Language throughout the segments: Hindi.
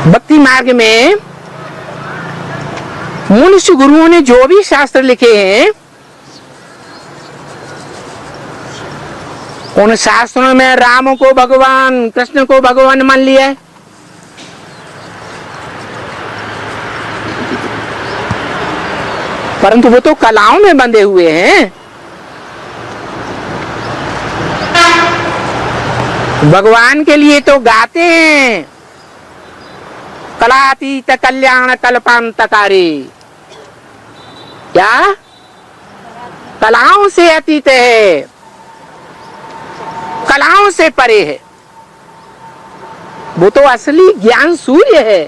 भक्ति मार्ग में मनुष्य गुरुओं ने जो भी शास्त्र लिखे हैं, उन शास्त्रों में राम को भगवान, कृष्ण को भगवान मान लिया है। परंतु वो तो कलाओं में बंधे हुए हैं। भगवान के लिए तो गाते हैं, कलातीत कल्याण कल्पांतकारी। क्या कलाओं से अतीत है, कलाओं से परे है। वो तो असली ज्ञान सूर्य है।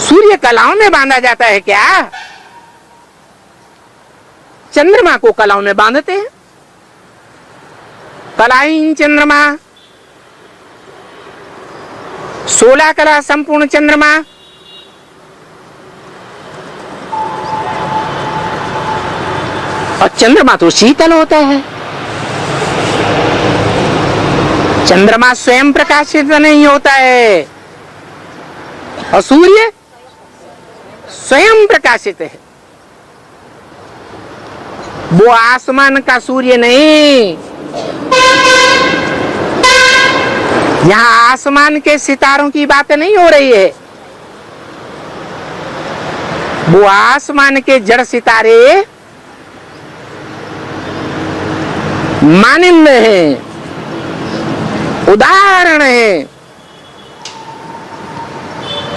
सूर्य कलाओं में बांधा जाता है क्या? चंद्रमा को कलाओं में बांधते हैं। कलाइन चंद्रमा, 16 कला संपूर्ण चंद्रमा। और चंद्रमा तो शीतल होता है। चंद्रमा स्वयं प्रकाशित नहीं होता है, और सूर्य स्वयं प्रकाशित है। वो आसमान का सूर्य नहीं। यहां आसमान के सितारों की बात नहीं हो रही है। वो आसमान के जड़ सितारे मानिंद हैं, उदाहरण है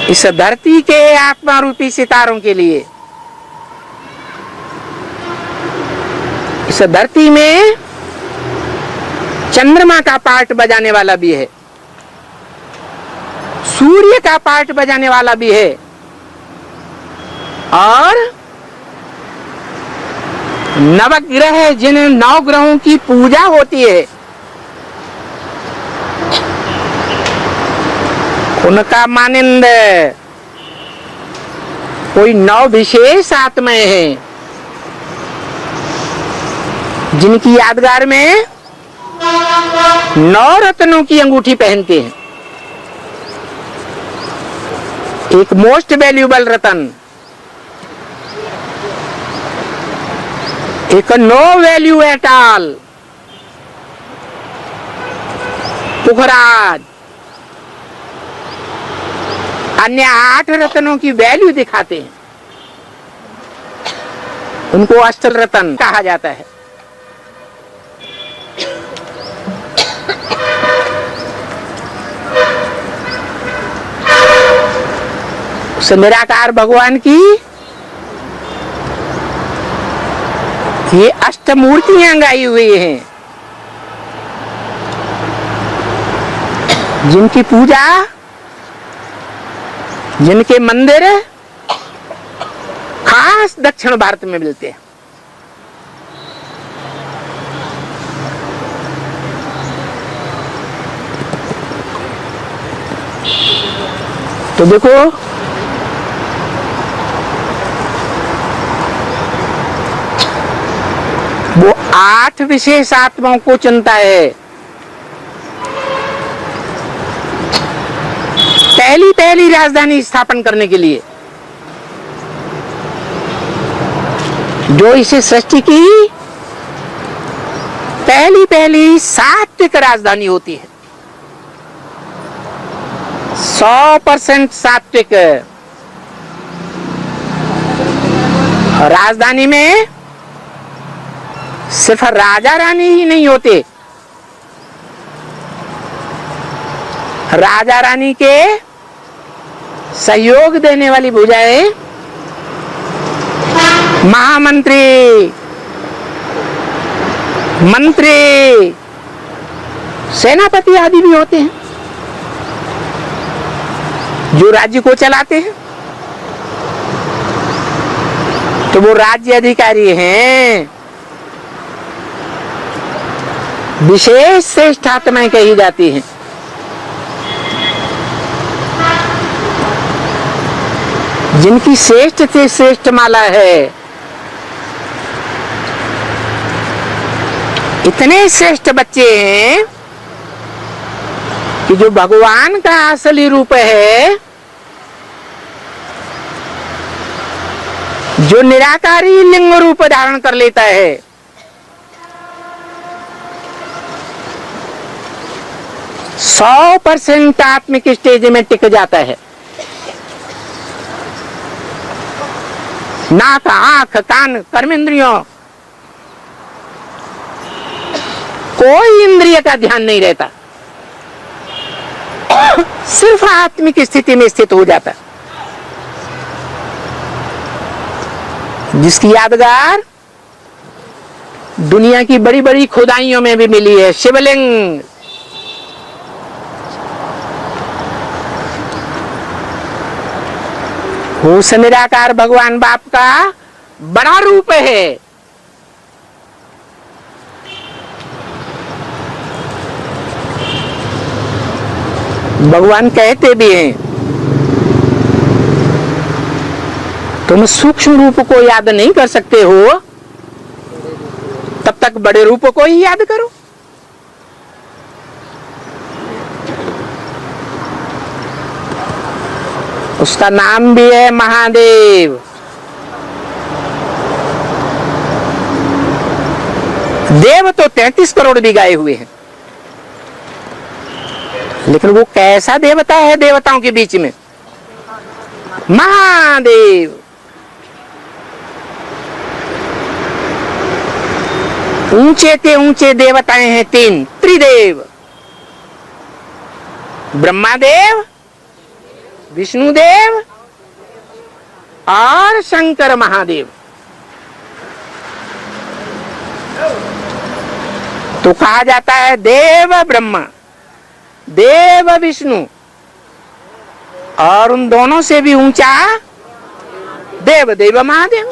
इस धरती के आत्मा रूपी सितारों के लिए। इस धरती में चंद्रमा का पार्ट बजाने वाला भी है, सूर्य का पार्ट बजाने वाला भी है, और नवग्रह, जिन 9 ग्रहों की पूजा होती है, उनका मानिंद कोई 9 विशेष आत्माएं हैं, जिनकी यादगार में 9 रत्नों की अंगूठी पहनते हैं। एक मोस्ट वैल्यूएबल रतन, एक नो वैल्यू एट ऑल पुखराज। अन्य 8 रत्नों की वैल्यू दिखाते हैं, उनको अष्टल रत्न कहा जाता है। उस निराकार भगवान की ये अष्टमूर्तियां गाई हुई हैं, जिनकी पूजा, जिनके मंदिर खास दक्षिण भारत में मिलते हैं। तो देखो, वो 8 विशेष आत्माओं को चुनता है। पहली राजधानी स्थापन करने के लिए, जो इसे सृष्टि की पहली सात्विक राजधानी होती है। 100% सात्विक राजधानी में सिर्फ राजा रानी ही नहीं होते, राजा रानी के सहयोग देने वाली भुजाएं महामंत्री, मंत्री, सेनापति आदि भी होते हैं, जो राज्य को चलाते हैं। तो वो राज्य अधिकारी हैं, विशेष श्रेष्ठ आत्माएं कही जाती हैं। जिनकी श्रेष्ठ से श्रेष्ठ माला है। इतने श्रेष्ठ बच्चे हैं कि जो भगवान का असली रूप है, जो निराकारी लिंग रूप धारण कर लेता है, सौ % आत्मिक स्टेज में टिक जाता है। नाक, आंख, कान, कर्मेंद्रियों, कोई इंद्रिय का ध्यान नहीं रहता, सिर्फ आत्मिक स्थिति में स्थित हो जाता है, जिसकी यादगार दुनिया की बड़ी बड़ी खुदाइयों में भी मिली है। शिवलिंग, उस निराकार भगवान बाप का बड़ा रूप है। भगवान कहते भी हैं, तुम सूक्ष्म रूप को याद नहीं कर सकते हो, तब तक बड़े रूप को ही याद करो। उसका नाम भी है महादेव। देव तो 33 करोड़ भी गाए हुए हैं, लेकिन वो कैसा देवता है देवताओं के बीच में? महादेव। ऊंचे के ऊंचे देवताएं हैं 3 त्रिदेव, ब्रह्मादेव, विष्णुदेव और शंकर महादेव। तो कहा जाता है देव ब्रह्मा, देव विष्णु, और उन दोनों से भी ऊंचा देव, देव महादेव।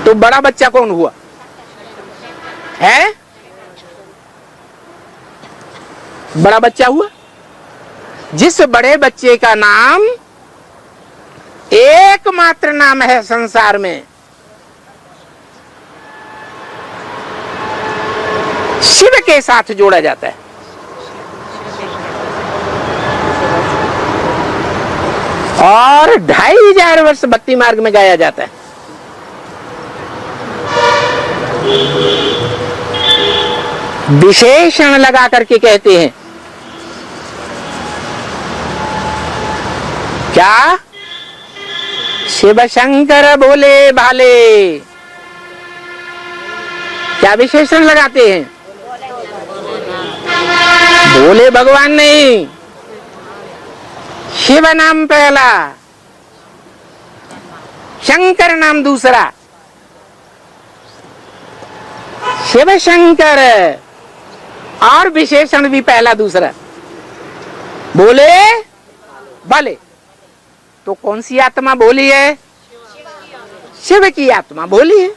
तो बड़ा बच्चा कौन हुआ है? बड़ा बच्चा हुआ जिस बड़े बच्चे का नाम एकमात्र नाम है संसार में, शिव के साथ जोड़ा जाता है। और 2500 वर्ष भक्ति मार्ग में गाया जाता है। विशेषण लगा करके कहते हैं, क्या? शिव शंकर भोले भाले। क्या विशेषण लगाते हैं? भोले भगवान नहीं, शिव नाम पहला, शंकर नाम दूसरा। शिव शंकर, और विशेषण भी पहला दूसरा, बोले भले। तो कौन सी आत्मा बोली है? शिव की आत्मा बोली है।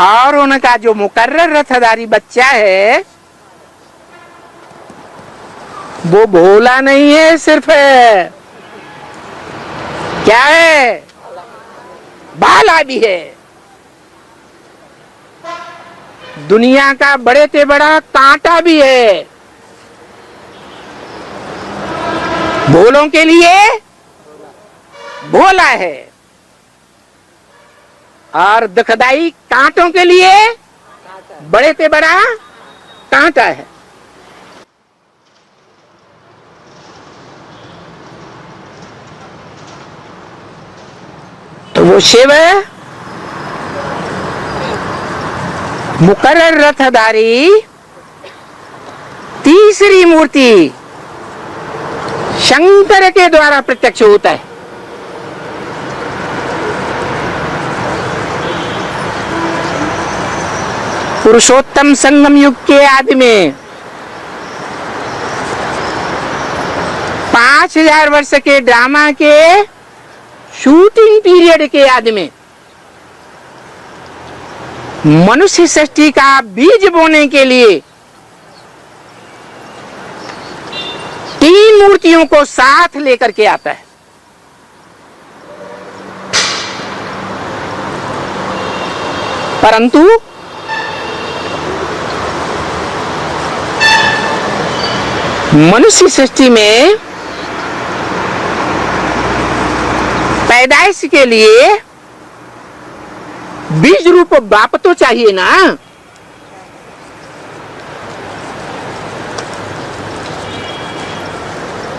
और उनका जो मुकर्रर रथधारी बच्चा है वो भोला नहीं है, सिर्फ क्या है? भाला भी है। दुनिया का बड़े से बड़ा कांटा भी है। भोलों के लिए भोला है, और दुखदाई कांटों के लिए बड़े से बड़ा कांटा है। तो वो शिव मुकर्रर रथधारी तीसरी मूर्ति शंकर के द्वारा प्रत्यक्ष होता है। पुरुषोत्तम संगम युग के आदि में 5000 वर्ष के ड्रामा के शूटिंग पीरियड के आदि में मनुष्य सृष्टि का बीज बोने के लिए 3 मूर्तियों को साथ लेकर के आता है। परंतु मनुष्य सृष्टि में पैदाइश के लिए बीज रूप बाप तो चाहिए ना।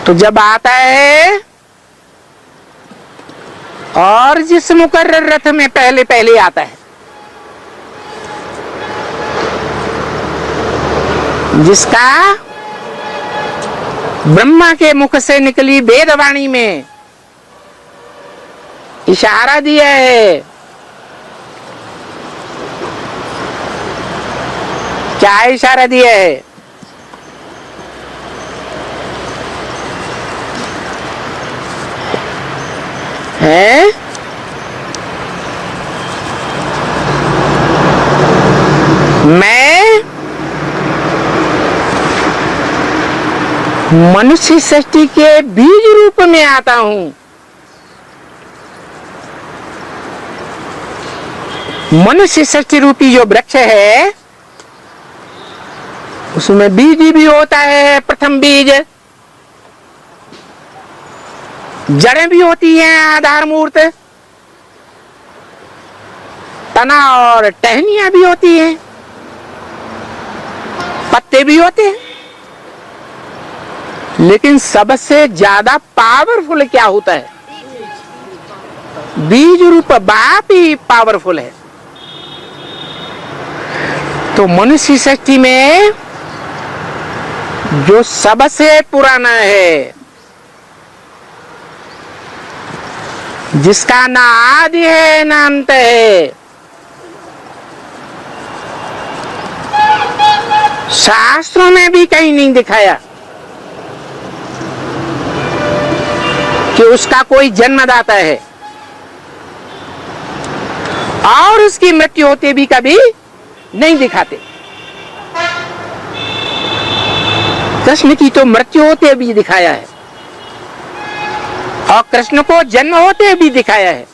तो जब आता है और जिस मुकर्रर रथ में पहले पहले आता है, जिसका ब्रह्मा के मुख से निकली वेदवाणी में इशारा दिया है, क्या इशारा दिया है? मैं मनुष्य सृष्टि के बीज रूप में आता हूं। मनुष्य सृष्टि रूपी जो वृक्ष है उसमें बीज भी होता है, प्रथम बीज, जड़ें भी होती हैं, आधार मूर्त, तना और टहनियां भी होती हैं, पत्ते भी होते हैं। लेकिन सबसे ज्यादा पावरफुल क्या होता है? बीज रूप बाप ही पावरफुल है। तो मनुष्य सृष्टि में जो सबसे पुराना है, जिसका ना आदि है ना अंत है, शास्त्रों में भी कहीं नहीं दिखाया कि उसका कोई जन्मदाता है और उसकी मृत्यु होते भी कभी नहीं दिखाते। कृष्ण की तो मृत्यु होते भी दिखाया है और कृष्ण को जन्म होते भी दिखाया है।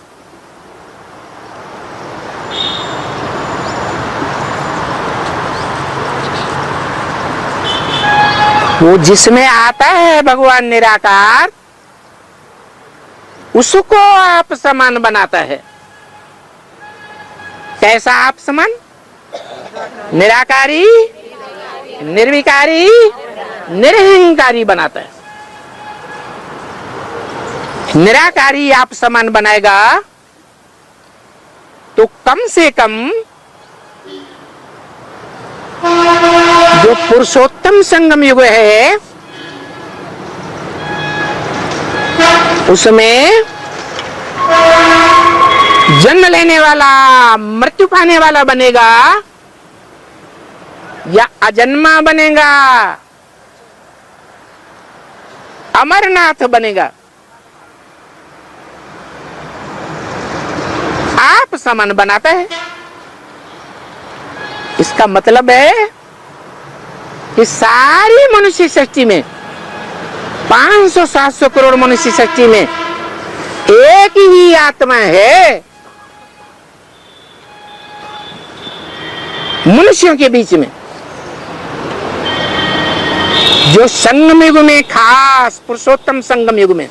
वो जिसमें आता है भगवान निराकार, उसको आप समान बनाता है। कैसा आप समान? निराकारी, निर्विकारी, निरहंकारी बनाता है। निराकारी आप समान बनाएगा तो कम से कम जो पुरुषोत्तम संगम युग है उसमें जन्म लेने वाला, मृत्यु पाने वाला बनेगा या अजन्मा बनेगा, अमरनाथ बनेगा, आप समान बनाता है। इसका मतलब है कि सारी मनुष्य सृष्टि में 500-700 करोड़ मनुष्य सृष्टि में एक ही आत्मा है मनुष्यों के बीच में, जो संगम युग में, खास पुरुषोत्तम संगम युग में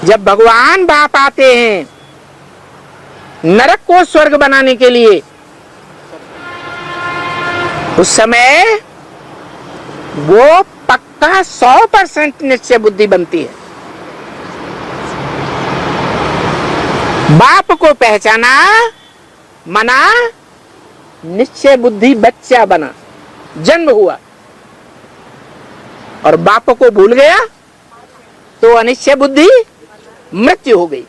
जब भगवान बाप आते हैं नरक को स्वर्ग बनाने के लिए, उस समय वो पक्का 100% निश्चय बुद्धि बनती है। बाप को पहचाना मना, निश्चय बुद्धि बच्चा बना, जन्म हुआ, और बाप को भूल गया तो अनिश्चय बुद्धि मृत्यु हो गई।